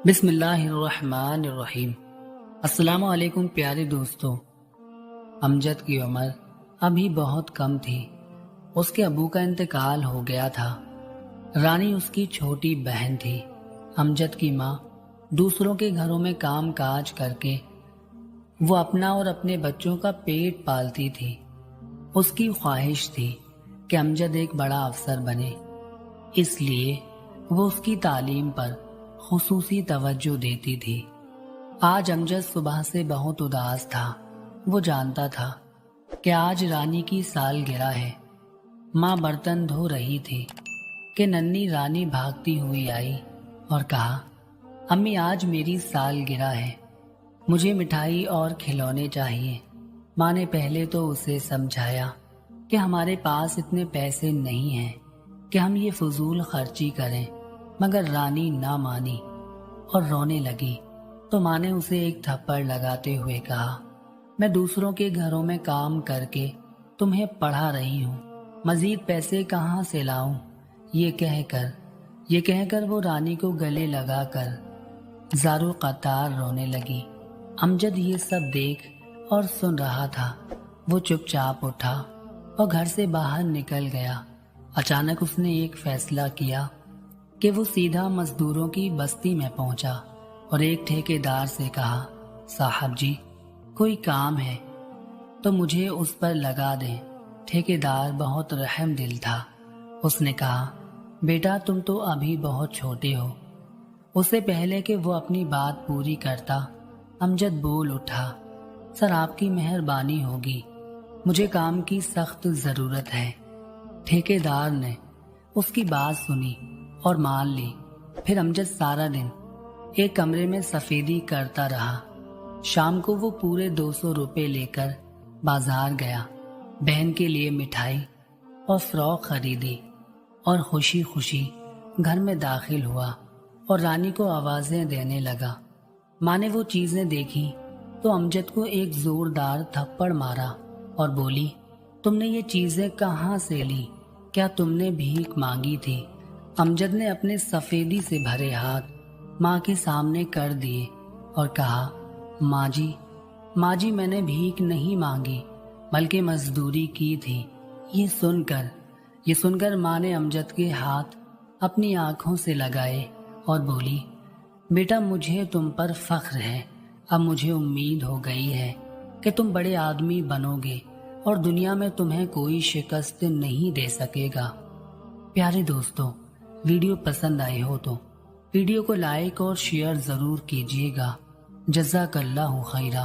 बिस्मिल्लाहिर्रहमानिर्रहीम। अस्सलाम वालेकुम प्यारे दोस्तों। अमजद की उम्र अभी बहुत कम थी। उसके अबू का इंतकाल हो गया था। रानी उसकी छोटी बहन थी। अमजद की माँ दूसरों के घरों में काम काज करके वो अपना और अपने बच्चों का पेट पालती थी। उसकी ख्वाहिश थी कि अमजद एक बड़ा अफसर बने, इसलिए वो उसकी तालीम पर खुसूसी तवज्जो देती थी। आज अमजद सुबह से बहुत उदास था। वो जानता था कि आज रानी की सालगिरह है। माँ बर्तन धो रही थी कि नन्ही रानी भागती हुई आई और कहा, अम्मी आज मेरी सालगिरह है, मुझे मिठाई और खिलौने चाहिए। माँ ने पहले तो उसे समझाया कि हमारे पास इतने पैसे नहीं हैं कि हम ये फजूल खर्ची करें, मगर रानी ना मानी और रोने लगी। तो माँ ने उसे एक थप्पड़ लगाते हुए कहा, मैं दूसरों के घरों में काम करके तुम्हें पढ़ा रही हूँ, मजीद पैसे कहाँ से लाऊं? ये कहकर वो रानी को गले लगाकर ज़ारो कतार रोने लगी। अमजद ये सब देख और सुन रहा था। वो चुपचाप उठा और घर से बाहर निकल गया। अचानक उसने एक फैसला किया कि वो सीधा मजदूरों की बस्ती में पहुंचा और एक ठेकेदार से कहा, साहब जी कोई काम है तो मुझे उस पर लगा दें। ठेकेदार बहुत रहम दिल था। उसने कहा, बेटा तुम तो अभी बहुत छोटे हो। उससे पहले कि वो अपनी बात पूरी करता, अमजद बोल उठा, सर आपकी मेहरबानी होगी, मुझे काम की सख्त ज़रूरत है। ठेकेदार ने उसकी बात सुनी और मान ली। फिर अमजद सारा दिन एक कमरे में सफेदी करता रहा। शाम को वो पूरे 200 रुपए लेकर बाजार गया, बहन के लिए मिठाई और फ्रॉक खरीदी और खुशी खुशी घर में दाखिल हुआ और रानी को आवाजें देने लगा। माँ ने वो चीजें देखी तो अमजद को एक जोरदार थप्पड़ मारा और बोली, तुमने ये चीजें कहाँ से ली? क्या तुमने भीख मांगी थी? अमजद ने अपने सफेदी से भरे हाथ माँ के सामने कर दिए और कहा, माँ जी मैंने भीख नहीं मांगी बल्कि मजदूरी की थी। ये सुनकर माँ ने अमजद के हाथ अपनी आंखों से लगाए और बोली, बेटा मुझे तुम पर फख्र है। अब मुझे उम्मीद हो गई है कि तुम बड़े आदमी बनोगे और दुनिया में तुम्हें कोई शिकस्त नहीं दे सकेगा। प्यारे दोस्तों, वीडियो पसंद आई हो तो वीडियो को लाइक और शेयर ज़रूर कीजिएगा। जज़ाकल्लाहु खैरा।